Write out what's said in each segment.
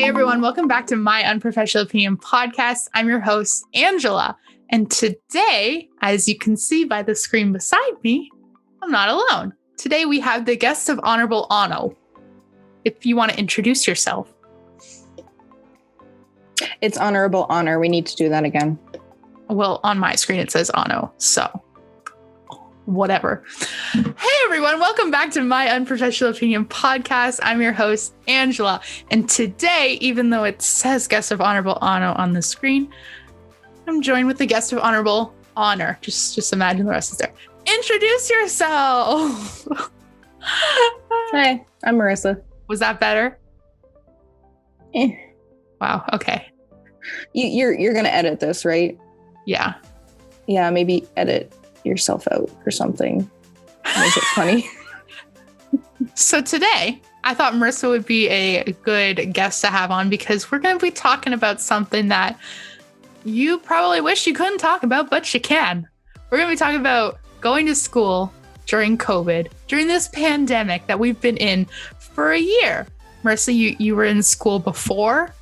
Hey everyone, welcome back to my Unprofessional Opinion podcast. I'm your host, Angela. And today, as you can see by the screen beside me, I'm not alone. Today we have the guest of Honorable Ano. If you want to introduce yourself. It's Honorable Honor. We need to do that again. Well, on my screen it says Ano, so whatever. Hey everyone, welcome back to my Unprofessional Opinion podcast. I'm your host, Angela. And today, even though it says guest of Honorable Ano on the screen, I'm joined with the guest of Honorable Honor. Just imagine the rest is there. Introduce yourself. Hi, I'm Marissa. Was that better? Wow. Okay. You're gonna edit this, right? Yeah. Yeah, maybe edit yourself out or something. Make it funny. So today, I thought Marissa would be a good guest to have on because we're going to be talking about something that you probably wish you couldn't talk about, but you can. We're going to be talking about going to school during COVID, during this pandemic that we've been in for a year. Marissa, you were in school before.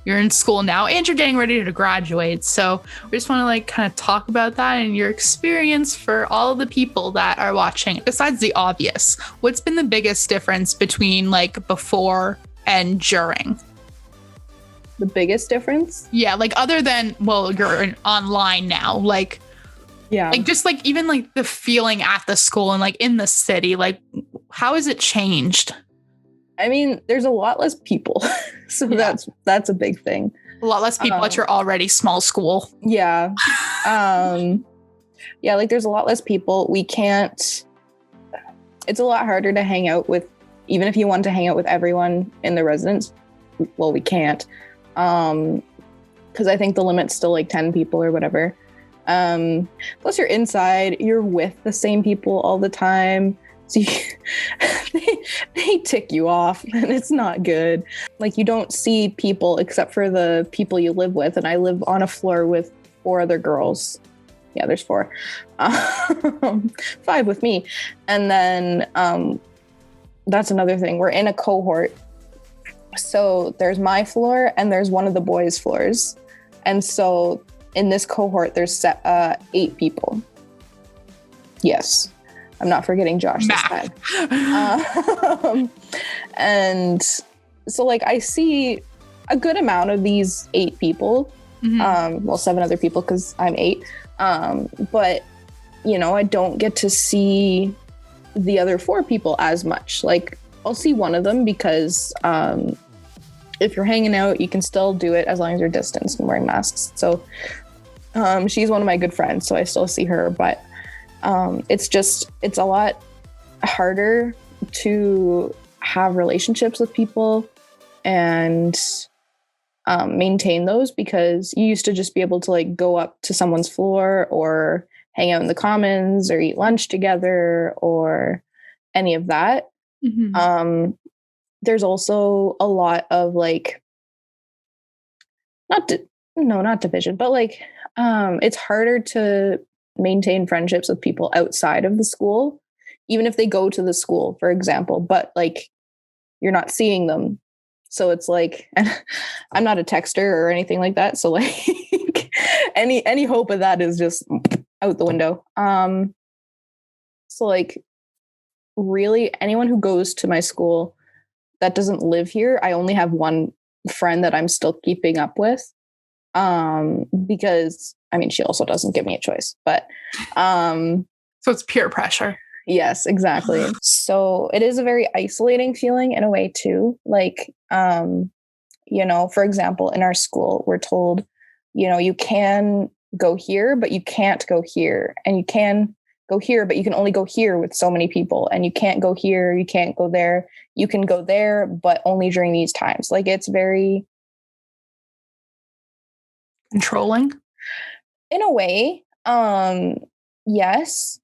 You're in school now and you're getting ready to graduate. So we just want to kind of talk about that and your experience for all of the people that are watching. Besides the obvious, what's been the biggest difference between before and during? The biggest difference? Yeah, other than, well, you're online now. Yeah. Even the feeling at the school and in the city, how has it changed? I mean, there's a lot less people. So yeah. That's a big thing. A lot less people at your already small school. Yeah. There's a lot less people. It's a lot harder to hang out with, even if you want to hang out with everyone in the residence. Well, we can't. Because I think the limit's still 10 people or whatever. Plus you're inside, you're with the same people all the time. So they tick you off and it's not good. You don't see people except for the people you live with. And I live on a floor with 4 other girls. Yeah, there's 4. 5 with me. And then that's another thing. We're in a cohort. So there's my floor and there's one of the boys' floors. And so in this cohort, there's 8 people. Yes. I'm not forgetting Josh this time. And so I see a good amount of these 8 people. Mm-hmm. 7 other people because I'm 8. But, I don't get to see the other 4 people as much. I'll see one of them because if you're hanging out, you can still do it as long as you're distanced and wearing masks. So she's one of my good friends, so I still see her. But it's a lot harder to have relationships with people and maintain those because you used to just be able to go up to someone's floor or hang out in the commons or eat lunch together or any of that. Mm-hmm. There's also a lot of not division, but it's harder to maintain friendships with people outside of the school, even if they go to the school, for example, but you're not seeing them. So it's I'm not a texter or anything like that. So any hope of that is just out the window. So really anyone who goes to my school that doesn't live here, I only have one friend that I'm still keeping up with. Because she also doesn't give me a choice, but, so it's peer pressure. Yes, exactly. So it is a very isolating feeling in a way too. For example, in our school, we're told, you can go here, but you can't go here, and you can go here, but you can only go here with so many people, and you can't go here. You can't go there. You can go there, but only during these times. It's very controlling in a way. Yes,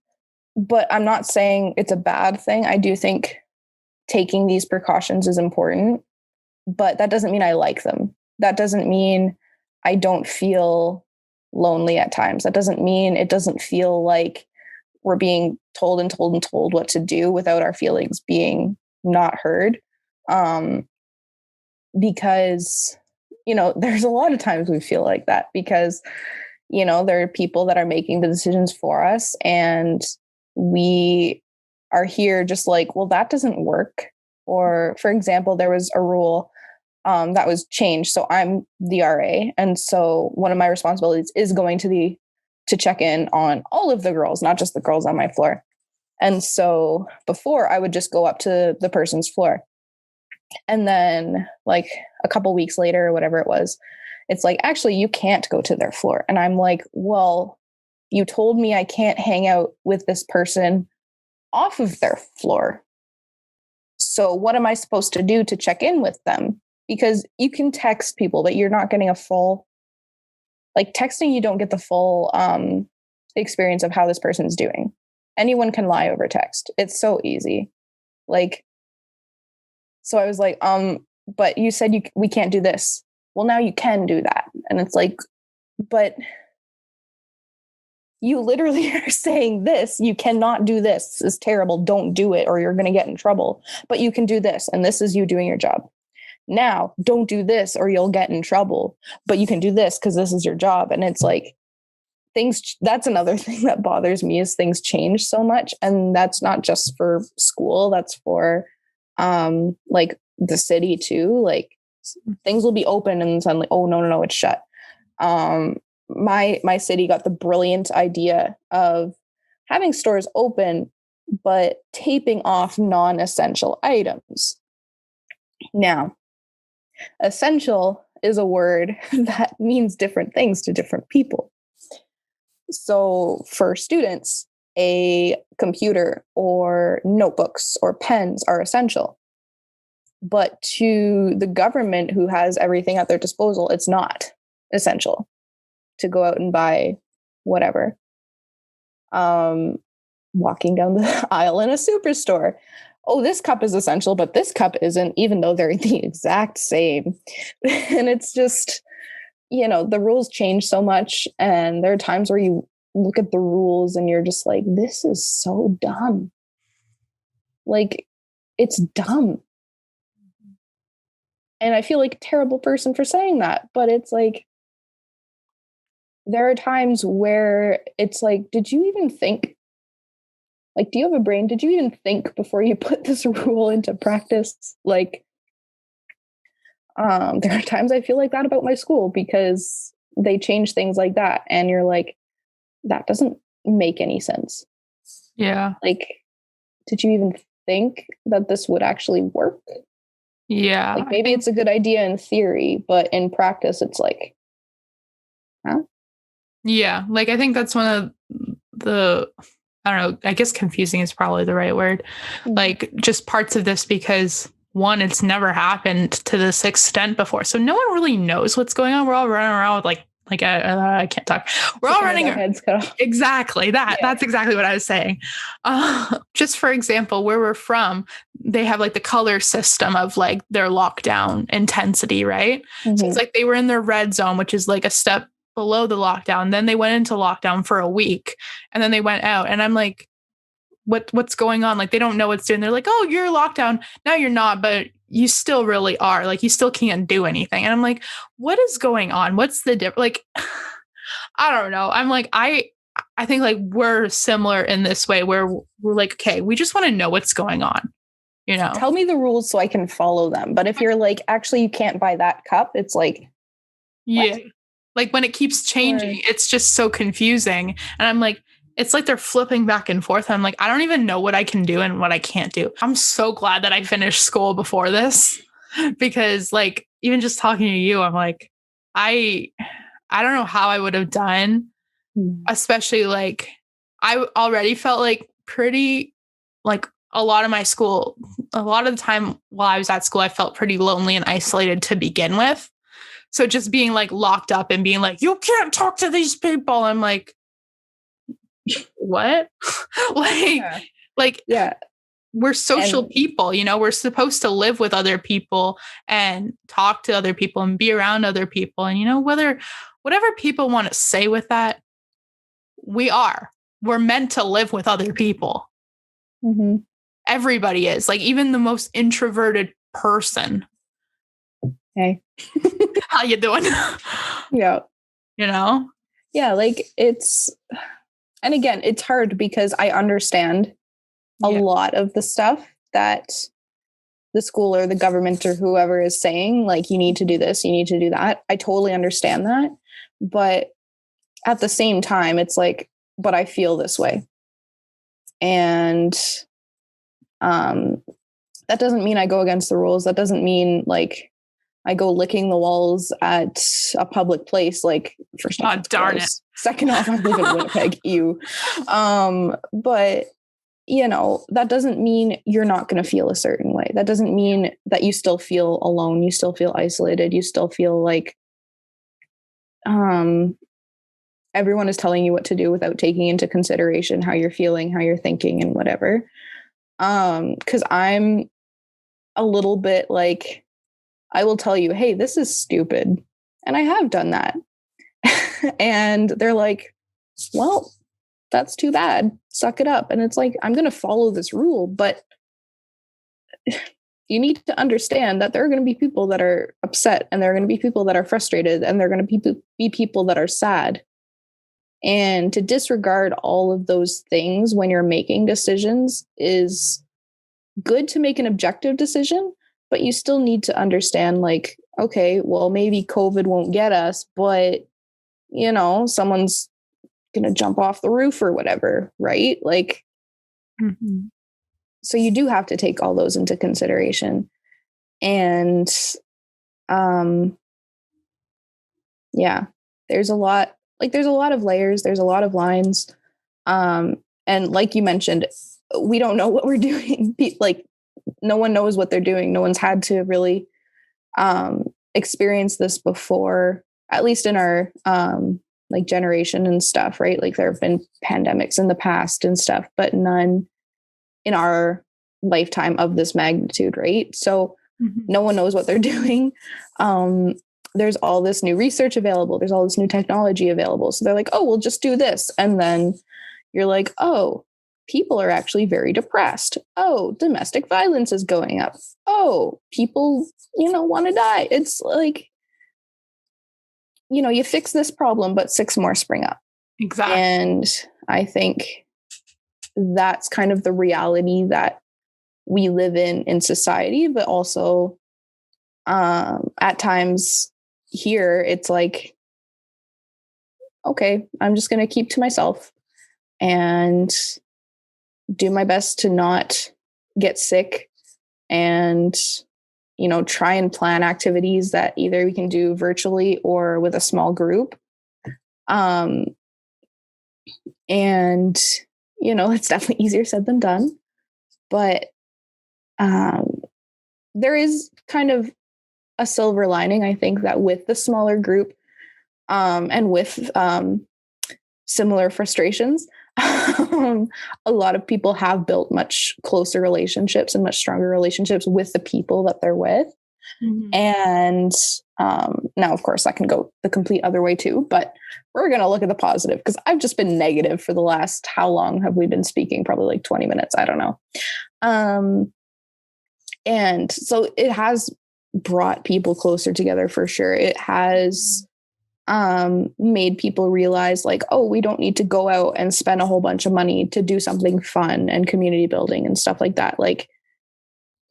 but I'm not saying it's a bad thing. I do think taking these precautions is important, but that doesn't mean I like them. That doesn't mean I don't feel lonely at times. That doesn't mean it doesn't feel like we're being told and told and told what to do without our feelings being not heard. because, there's a lot of times we feel like that because, there are people that are making the decisions for us and we are here just like, well, that doesn't work. Or for example, there was a rule that was changed. So I'm the RA. And so one of my responsibilities is going to check in on all of the girls, not just the girls on my floor. And so before I would just go up to the person's floor. And then like a couple weeks later or whatever it was, it's like, actually, you can't go to their floor. And I'm like, well, you told me I can't hang out with this person off of their floor. So what am I supposed to do to check in with them? Because you can text people, but you're not getting a full, like texting, you don't get the full experience of how this person's doing. Anyone can lie over text. It's so easy. Like, so I was like, but you said we can't do this. Well, now you can do that. And it's like, but you literally are saying this. You cannot do this. This is terrible. Don't do it or you're going to get in trouble. But you can do this. And this is you doing your job. Now, don't do this or you'll get in trouble. But you can do this because this is your job. And it's like that's another thing that bothers me is things change so much. And that's not just for school. That's for like the city too. Like things will be open and suddenly, oh, no, it's shut. My city got the brilliant idea of having stores open, but taping off non-essential items. Now, essential is a word that means different things to different people. So for students, a computer or notebooks or pens are essential. But to the government who has everything at their disposal, it's not essential to go out and buy whatever. Walking down the aisle in a superstore. Oh, this cup is essential, but this cup isn't, even though they're the exact same. And it's just, the rules change so much. And there are times where you look at the rules and you're just like, this is so dumb. Like, it's dumb. And I feel like a terrible person for saying that, but it's like, there are times where it's like, did you even think? Like, do you have a brain? Did you even think before you put this rule into practice? Like, there are times I feel like that about my school because they change things like that. And you're like, that doesn't make any sense. Yeah. Like, did you even think that this would actually work? Yeah. Like maybe it's a good idea in theory, but in practice, it's like, huh? Yeah. Like, I think that's one of the, I don't know, I guess confusing is probably the right word. Mm-hmm. Like just parts of this because one, it's never happened to this extent before. So no one really knows what's going on. We're all running around with like I can't talk. We're all running. Heads cut off. Exactly. That's exactly what I was saying. Just for example, where we're from, they have like the color system of like their lockdown intensity, right? Mm-hmm. So it's like they were in their red zone, which is like a step below the lockdown. Then they went into lockdown for a week and then they went out. And I'm like, what's going on? Like, they don't know what's doing. They're like, oh, you're locked down. No, you're not, but you still really are. Like, you still can't do anything. And I'm like, what is going on? What's the difference? Like, I don't know. I'm like, I think like we're similar in this way where we're like, okay, we just want to know what's going on. Tell me the rules so I can follow them. But if you're like, actually, you can't buy that cup, it's like, yeah. What? Like when it keeps changing, it's just so confusing. And I'm like, it's like they're flipping back and forth. I'm like, I don't even know what I can do and what I can't do. I'm so glad that I finished school before this because like, even just talking to you, I'm like, I don't know how I would have done, especially like I already felt like pretty like a lot of the time while I was at school, I felt pretty lonely and isolated to begin with. So just being like locked up and being like, you can't talk to these people. I'm like, what? Yeah. We're social people, we're supposed to live with other people and talk to other people and be around other people. And whatever people want to say with that, we're meant to live with other people. Mm-hmm. Everybody is, like, even the most introverted person Hey, How you doing? yeah. You know? Yeah, like and again, it's hard because I understand a lot of the stuff that the school or the government or whoever is saying, like, you need to do this, you need to do that. I totally understand that. But at the same time, it's like, but I feel this way. And that doesn't mean I go against the rules. That doesn't mean like I go licking the walls at a public place. Like, first off, darn it. Second off, I live in Winnipeg. Ew. But you know, that doesn't mean you're not going to feel a certain way. That doesn't mean that you still feel alone. You still feel isolated. You still feel like everyone is telling you what to do without taking into consideration how you're feeling, how you're thinking, and whatever. Because I'm a little bit like, I will tell you, hey, this is stupid. And I have done that. And they're like, well, that's too bad. Suck it up. And it's like, I'm going to follow this rule, but you need to understand that there are going to be people that are upset, and there are going to be people that are frustrated, and there are going to be people that are sad. And to disregard all of those things when you're making decisions is good to make an objective decision, but you still need to understand, like, okay, well, maybe COVID won't get us, but, you know, someone's going to jump off the roof or whatever, right? Like, so you do have to take all those into consideration. And yeah, there's a lot of layers, there's a lot of lines. And like you mentioned, we don't know what we're doing. Like, no one knows what they're doing. No one's had to really experience this before, at least in our like generation and stuff, right? Like, there have been pandemics in the past and stuff, but none in our lifetime of this magnitude, right? So no one knows what they're doing. There's all this new research available. There's all this new technology available. So they're like, oh, we'll just do this. And then you're like, oh, people are actually very depressed. Oh, domestic violence is going up. Oh, people, you know, want to die. It's like, you know, you fix this problem, but 6 more spring up. Exactly. And I think that's kind of the reality that we live in society, but also at times here, it's like, okay, I'm just going to keep to myself and do my best to not get sick, and, you know, try and plan activities that either we can do virtually or with a small group. And, you know, it's definitely easier said than done, but there is kind of a silver lining, I think, that with the smaller group and with similar frustrations, a lot of people have built much closer relationships and much stronger relationships with the people that they're with. And now, of course, that can go the complete other way too, but we're going to look at the positive, because I've just been negative for the last, how long have we been speaking? Probably like 20 minutes. I don't know. And so it has brought people closer together for sure. It has made people realize, like, oh, we don't need to go out and spend a whole bunch of money to do something fun and community building and stuff like that. Like,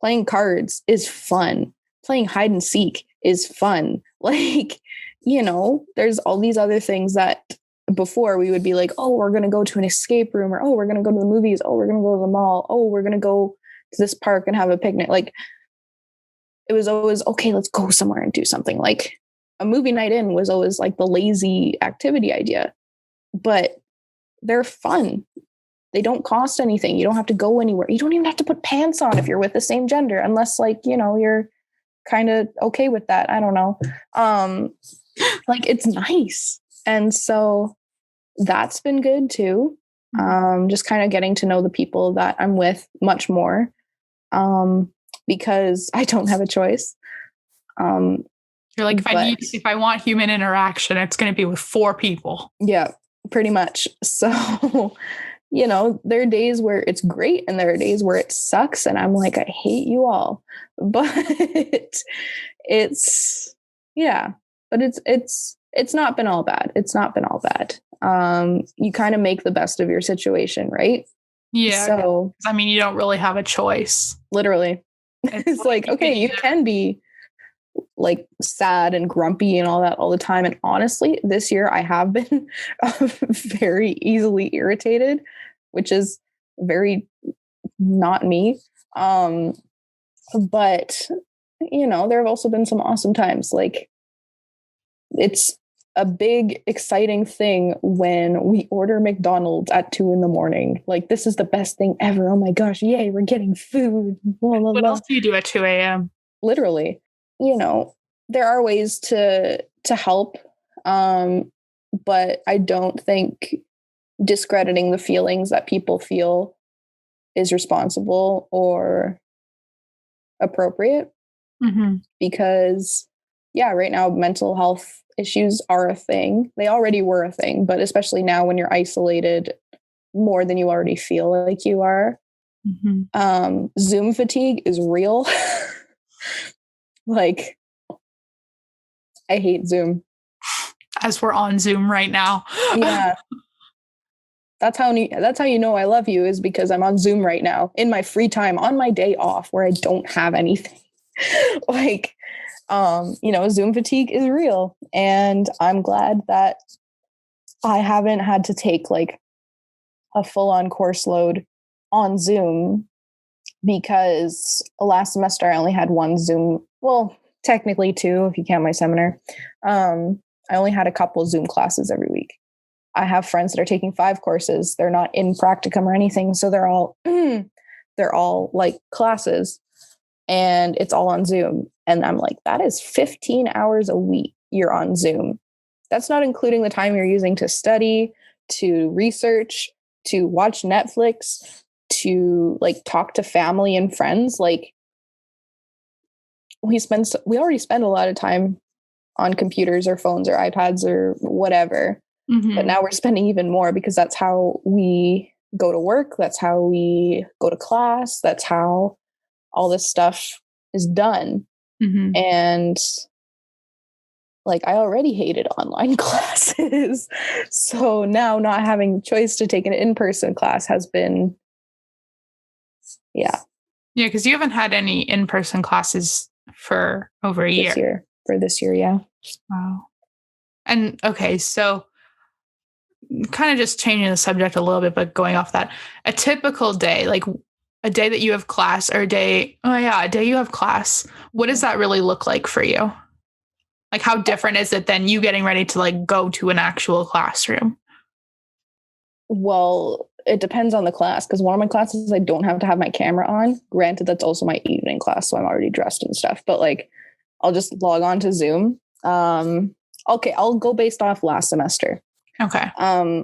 playing cards is fun. Playing hide and seek is fun. Like, you know, there's all these other things that before we would be like, oh, we're going to go to an escape room, or, oh, we're going to go to the movies. Oh, we're going to go to the mall. Oh, we're going to go to this park and have a picnic. Like, it was always, okay, let's go somewhere and do something. Like, a movie night in was always like the lazy activity idea, but they're fun. They don't cost anything. You don't have to go anywhere. You don't even have to put pants on if you're with the same gender, unless, like, you know, you're kind of okay with that. I don't know. Like, it's nice. And so that's been good too. Just kind of getting to know the people that I'm with much more, because I don't have a choice. You're like, if I want human interaction, it's going to be with 4 people. Yeah, pretty much. So you know, there are days where it's great and there are days where it sucks. And I'm like, I hate you all. But it's, yeah, but it's not been all bad. It's not been all bad. You kind of make the best of your situation, right? Yeah. So, I mean, you don't really have a choice. Literally. It's like, okay, you can be like sad and grumpy and all that all the time. And honestly, this year I have been very easily irritated, which is very not me. But you know, there have also been some awesome times. Like, it's a big, exciting thing when we order McDonald's at 2 a.m. Like, this is the best thing ever. Oh my gosh, yay, we're getting food. Blah, blah, what blah. else do you do at 2 a.m.? Literally. You know, there are ways to help. But I don't think discrediting the feelings that people feel is responsible or appropriate. Mm-hmm. Because, yeah, right now mental health issues are a thing. They already were a thing, but especially now when you're isolated more than you already feel like you are. Mm-hmm. Zoom fatigue is real. Like, I hate Zoom. As we're on Zoom right now. Yeah. That's how you know I love you, is because I'm on Zoom right now in my free time on my day off where I don't have anything. Like, you know, Zoom fatigue is real. And I'm glad that I haven't had to take like a full-on course load on Zoom, because last semester I only had one Zoom. Well, technically two, if you count my seminar. I only had a couple Zoom classes every week. I have friends that are taking 5 courses. They're not in practicum or anything. So they're all like classes, and it's all on Zoom. And I'm like, that is 15 hours a week you're on Zoom. That's not including the time you're using to study, to research, to watch Netflix, to like talk to family and friends. Like, we already spend a lot of time on computers or phones or iPads or whatever. Mm-hmm. But now we're spending even more, because that's how we go to work. That's how we go to class. That's how all this stuff is done. Mm-hmm. And like, I already hated online classes. So now not having the choice to take an in-person class has been, yeah. Yeah, because you haven't had any in-person classes for over a year. For this year, yeah. Wow. And okay, so kind of just changing the subject a little bit, but going off that, a typical day, like a day that you have class, or a day you have class, what does that really look like for you? Like, how different is it than you getting ready to like go to an actual classroom? Well, it depends on the class, because one of my classes I don't have to have my camera on. Granted, that's also my evening class, so I'm already dressed and stuff, but like, I'll just log on to Zoom. Okay, I'll go based off last semester. Okay. I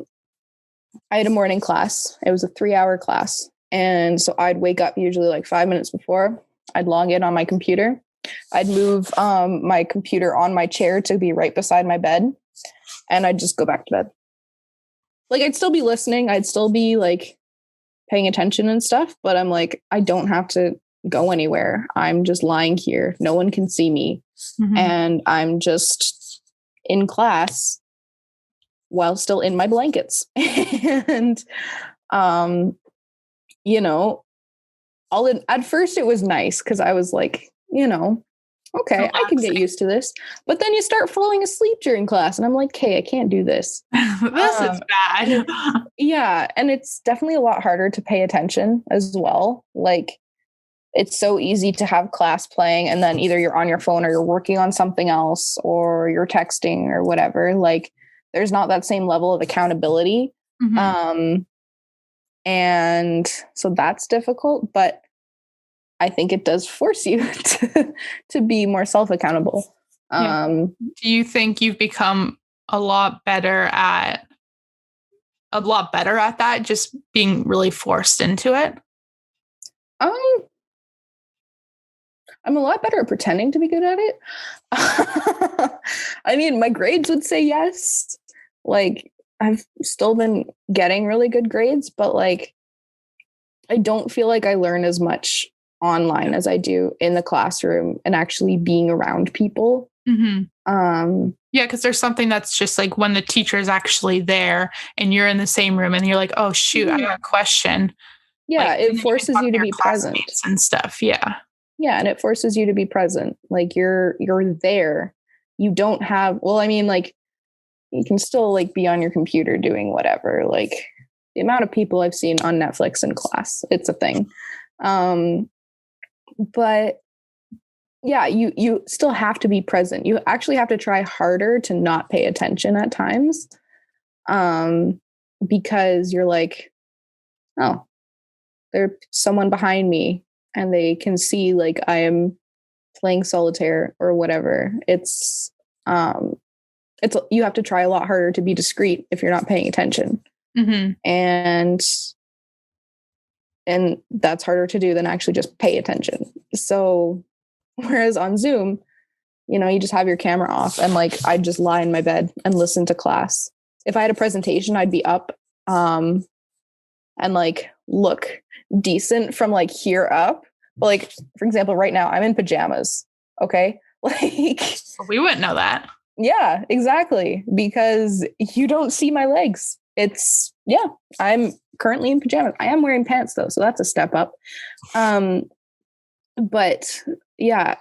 had a morning class. It was a 3-hour class. And so I'd wake up usually like 5 minutes before. I'd log in on my computer. I'd move my computer on my chair to be right beside my bed. And I'd just go back to bed. Like, I'd still be listening. I'd still be like paying attention and stuff. But I'm like, I don't have to go anywhere. I'm just lying here. No one can see me. Mm-hmm. And I'm just in class while still in my blankets. And, you know, at first it was nice, because I was like, you know, okay, I can get used to this. But then you start falling asleep during class, and I'm like, hey, I can't do this. This is bad. Yeah. And it's definitely a lot harder to pay attention as well. Like, it's so easy to have class playing, and then either you're on your phone or you're working on something else, or you're texting or whatever. Like, there's not that same level of accountability. Mm-hmm. And so that's difficult, but I think it does force you to be more self-accountable. Yeah. Do you think you've become a lot better at that, just being really forced into it? I'm a lot better at pretending to be good at it. I mean, my grades would say yes. Like, I've still been getting really good grades, but like I don't feel like I learn as much online as I do in the classroom and actually being around people. Yeah, because there's something that's just like when the teacher is actually there and you're in the same room and you're like, oh shoot, I got a question. Yeah, like, it forces you to be present and stuff. Yeah. Yeah, and it forces you to be present. Like you're there. You don't have, well, I mean, like you can still like be on your computer doing whatever. Like the amount of people I've seen on Netflix in class, it's a thing. But yeah, you still have to be present. You actually have to try harder to not pay attention at times. Because you're like, oh, there's someone behind me and they can see like I am playing solitaire or whatever. It's you have to try a lot harder to be discreet if you're not paying attention. And that's harder to do than actually just pay attention. So whereas on Zoom, you know, you just have your camera off and like I'd just lie in my bed and listen to class. If I had a presentation, I'd be up and like look decent from like here up. But like, for example, right now I'm in pajamas. Okay. Like we wouldn't know that. Yeah, exactly. Because you don't see my legs. I'm currently in pajamas. I am wearing pants though. So that's a step up. But yeah,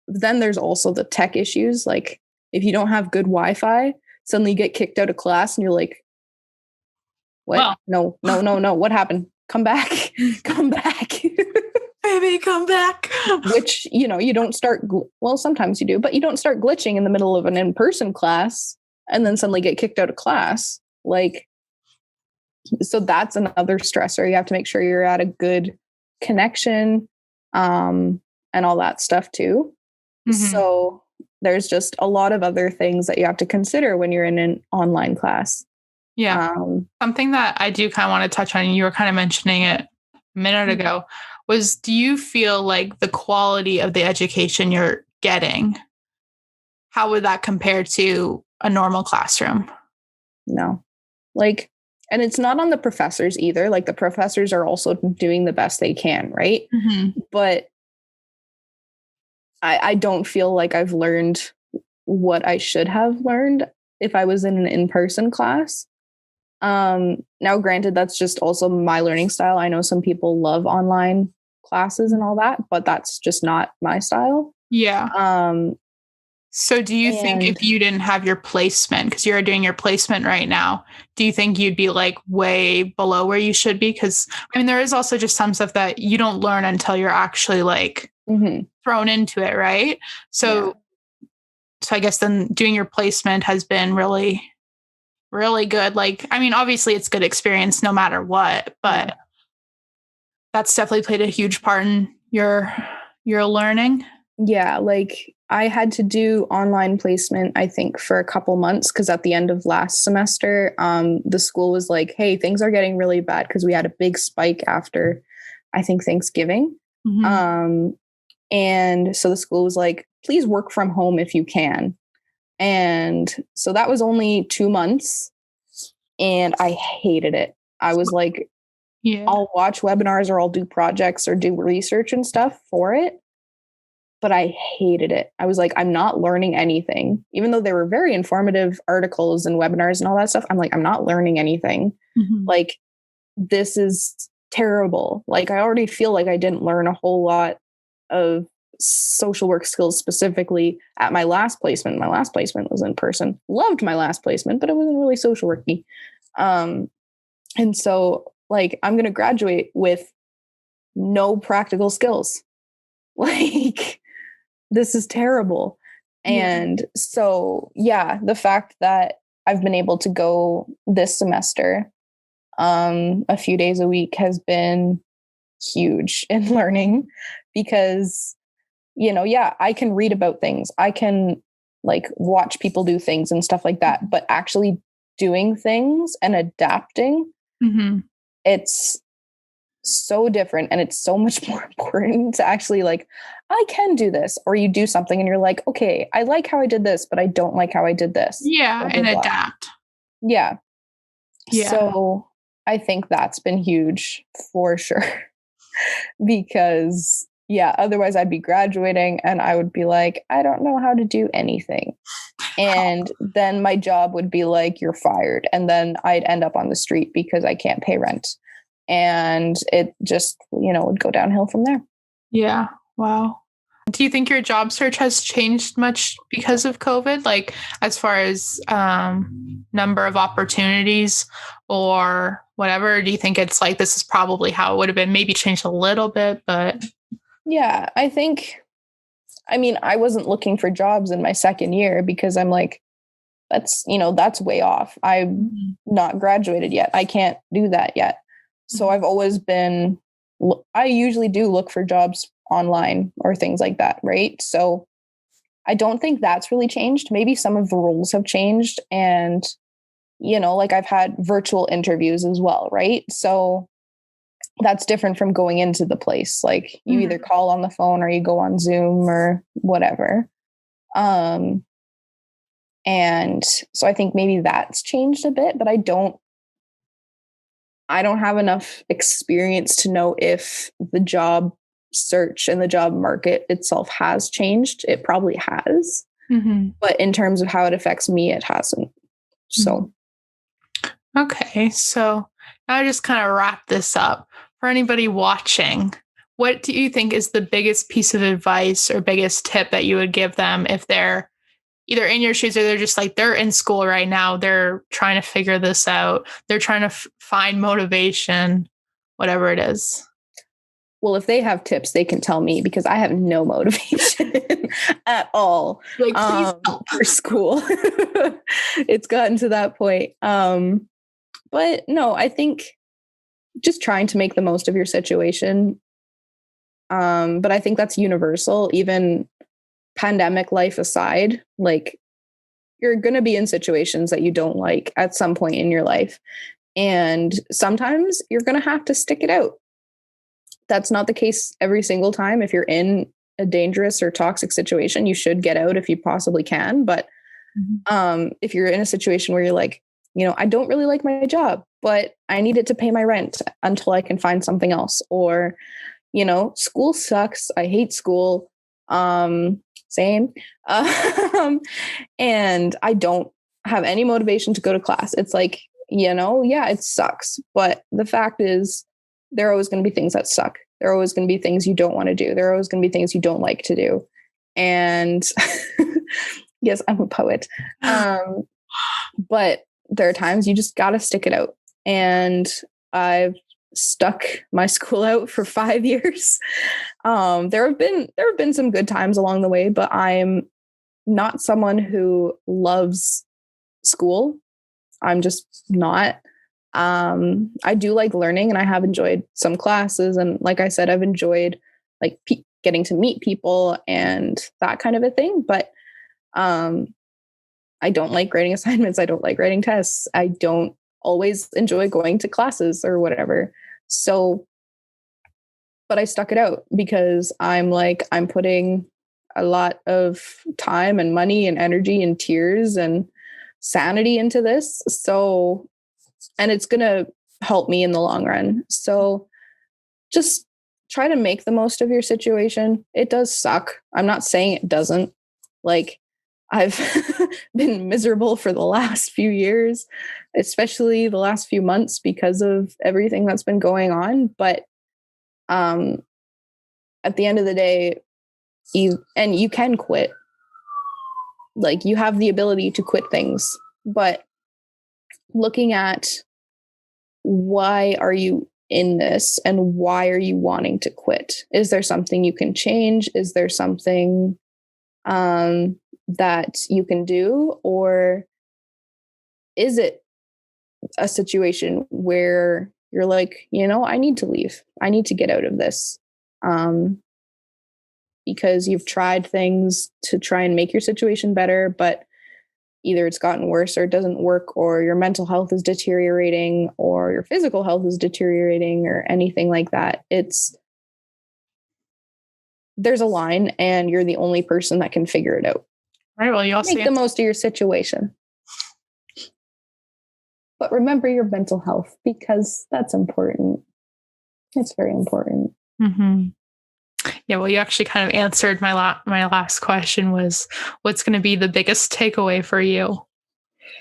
then there's also the tech issues. Like if you don't have good Wi-Fi, suddenly you get kicked out of class and you're like, what? Well. No. What happened? Come back. Come back. Baby, come back. Which, you know, you don't start, well, sometimes you do, but you don't start glitching in the middle of an in-person class and then suddenly get kicked out of class. Like, so that's another stressor. You have to make sure you're at a good connection and all that stuff too. So there's just a lot of other things that you have to consider when you're in an online class. Yeah. Something that I do kind of want to touch on, you were kind of mentioning it a minute ago, was do you feel like the quality of the education you're getting, how would that compare to a normal classroom? No. Like, and it's not on the professors either. Like the professors are also doing the best they can, right? But I don't feel like I've learned what I should have learned if I was in an in-person class. Now, granted, that's just also my learning style. I know some people love online classes and all that, but that's just not my style. Yeah. So do you think if you didn't have your placement, because you're doing your placement right now, do you think you'd be like way below where you should be? Because I mean, there is also just some stuff that you don't learn until you're actually like thrown into it, right? So I guess then doing your placement has been really, really good. Like, I mean, obviously it's good experience no matter what, but that's definitely played a huge part in your learning. Yeah, like I had to do online placement, I think, for a couple months because at the end of last semester, the school was like, hey, things are getting really bad because we had a big spike after, I think, Thanksgiving. And so the school was like, please work from home if you can. And so that was only 2 months and I hated it. I was like, I'll watch webinars or I'll do projects or do research and stuff for it. But I hated it. I was like, I'm not learning anything. Even though they were very informative articles and webinars and all that stuff, I'm like, I'm not learning anything. Like, this is terrible. Like, I already feel like I didn't learn a whole lot of social work skills specifically at my last placement. My last placement was in person. Loved my last placement, but it wasn't really social worky. And so, like, I'm going to graduate with no practical skills. Like, this is terrible. And so, yeah, the fact that I've been able to go this semester a few days a week has been huge in learning because, you know, I can read about things. I can like watch people do things and stuff like that, but actually doing things and adapting, it's so different and it's so much more important to actually like, I can do this, or you do something and you're like, okay, I like how I did this, but I don't like how I did this. Yeah. And adapt. Yeah. Yeah. So I think that's been huge for sure. Because yeah, otherwise I'd be graduating and I would be like, I don't know how to do anything. And then my job would be like, you're fired. And then I'd end up on the street because I can't pay rent. And it just, would go downhill from there. Yeah. Wow. Do you think your job search has changed much because of COVID? Like as far as number of opportunities or whatever? Do you think it's like this is probably how it would have been? Maybe changed a little bit, but yeah, I wasn't looking for jobs in my second year because I'm like, that's way off. I'm not graduated yet. I can't do that yet. So I've always been, I usually do look for jobs online or things like that. Right. So I don't think that's really changed. Maybe some of the roles have changed and, like I've had virtual interviews as well. Right. So that's different from going into the place. Like you either call on the phone or you go on Zoom or whatever. And so I think maybe that's changed a bit, but I don't have enough experience to know if the job search and the job market itself has changed. It probably has, but in terms of how it affects me, it hasn't. So. Okay. So now just kind of wrap this up for anybody watching. What do you think is the biggest piece of advice or biggest tip that you would give them if they're either in your shoes or they're just like, they're in school right now. They're trying to figure this out. They're trying to find motivation, whatever it is. Well, if they have tips, they can tell me because I have no motivation at all for school. It's gotten to that point. But no, I think just trying to make the most of your situation. But I think that's universal, even pandemic life aside. Like you're going to be in situations that you don't like at some point in your life. And sometimes you're going to have to stick it out. That's not the case every single time. If you're in a dangerous or toxic situation, you should get out if you possibly can. But if you're in a situation where you're like, I don't really like my job, but I need it to pay my rent until I can find something else. Or, school sucks. I hate school. Same. And I don't have any motivation to go to class. It's like, yeah, it sucks. But the fact is, there are always going to be things that suck. There are always going to be things you don't want to do. There are always going to be things you don't like to do. And yes, I'm a poet. But there are times you just got to stick it out. And I've stuck my school out for 5 years. There have been some good times along the way, but I'm not someone who loves school. I'm just not. I do like learning and I have enjoyed some classes. And like I said, I've enjoyed like getting to meet people and that kind of a thing. But I don't like grading assignments. I don't like writing tests. I don't always enjoy going to classes or whatever. So, but I stuck it out because I'm putting a lot of time and money and energy and tears and sanity into this. So, and it's going to help me in the long run. So just try to make the most of your situation. It does suck. I'm not saying it doesn't. Like I've been miserable for the last few years, especially the last few months because of everything that's been going on. But at the end of the day, you can quit. Like you have the ability to quit things, but looking at why are you in this and why are you wanting to quit? Is there something you can change? Is there something that you can do? Or is it a situation where you're like, I need to leave. I need to get out of this. Because you've tried things to try and make your situation better, but either it's gotten worse or it doesn't work, or your mental health is deteriorating, or your physical health is deteriorating, or anything like that. There's a line and you're the only person that can figure it out. Right. Well, you also make the most of your situation. But remember your mental health, because that's important. It's very important. Mm-hmm. Yeah, well, you actually kind of answered my last question was, what's going to be the biggest takeaway for you?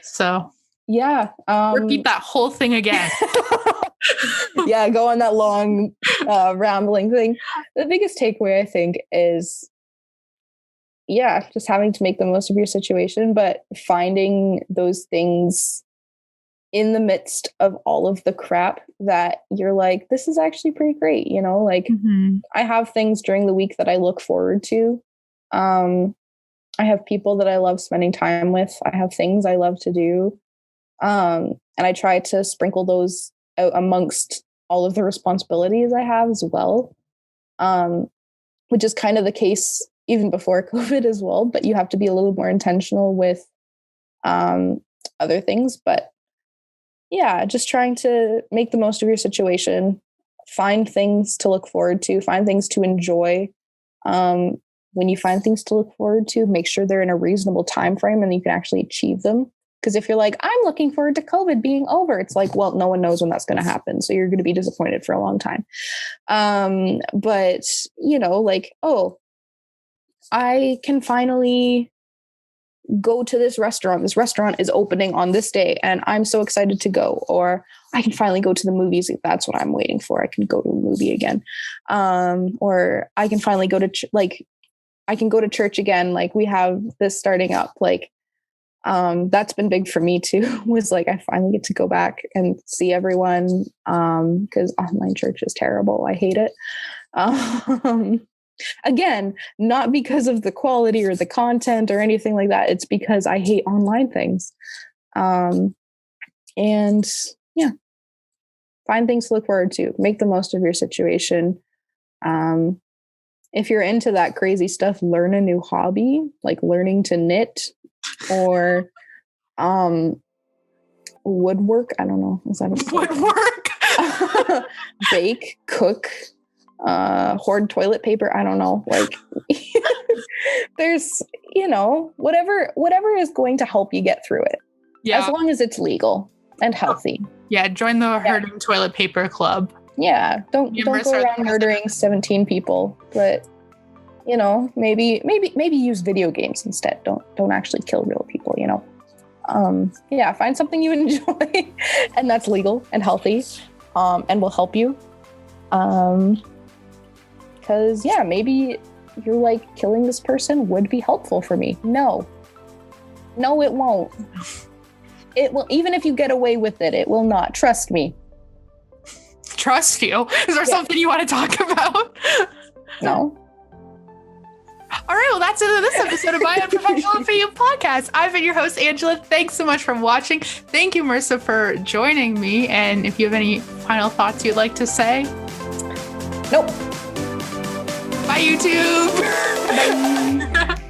So yeah, repeat that whole thing again. Yeah, go on that long rambling thing. The biggest takeaway, I think, is just having to make the most of your situation, but finding those things in the midst of all of the crap that you're like, this is actually pretty great, like I have things during the week that I look forward to. I have people that I love spending time with. I have things I love to do. And I try to sprinkle those out amongst all of the responsibilities I have as well. Which is kind of the case even before COVID as well, but you have to be a little more intentional with other things. But yeah, just trying to make the most of your situation, find things to look forward to, find things to enjoy. When you find things to look forward to, make sure they're in a reasonable time frame and you can actually achieve them. Because if you're like, I'm looking forward to COVID being over, it's like, well, no one knows when that's going to happen. So you're going to be disappointed for a long time. But, like, oh, I can finally go to this restaurant. This restaurant is opening on this day and I'm so excited to go. Or I can finally go to the movies if that's what I'm waiting for. I can go to a movie again. Or I can finally go to I can go to church again. Like we have this starting up, like that's been big for me too, was like I finally get to go back and see everyone, because online church is terrible. I hate it. Again, not because of the quality or the content or anything like that. It's because I hate online things. And yeah, find things to look forward to. Make the most of your situation. If you're into that crazy stuff, learn a new hobby, like learning to knit or woodwork. I don't know. Is that a woodwork? Bake, cook, hoard toilet paper. I don't know. Like there's, whatever is going to help you get through it. Yeah. As long as it's legal and healthy. Yeah. Join the herding toilet paper club. Yeah. Don't go around murdering 17 people, but maybe use video games instead. Don't actually kill real people, find something you enjoy and that's legal and healthy, and will help you. Because maybe you're like, killing this person would be helpful for me. No, it won't. It will, even if you get away with it, it will not. Trust me. Trust you? Is there something you want to talk about? No. All right, well, that's it for this episode of my Unprofessional for You podcast. I've been your host, Angela. Thanks so much for watching. Thank you, Marissa, for joining me. And if you have any final thoughts you'd like to say? Nope. Bye, YouTube. Bye.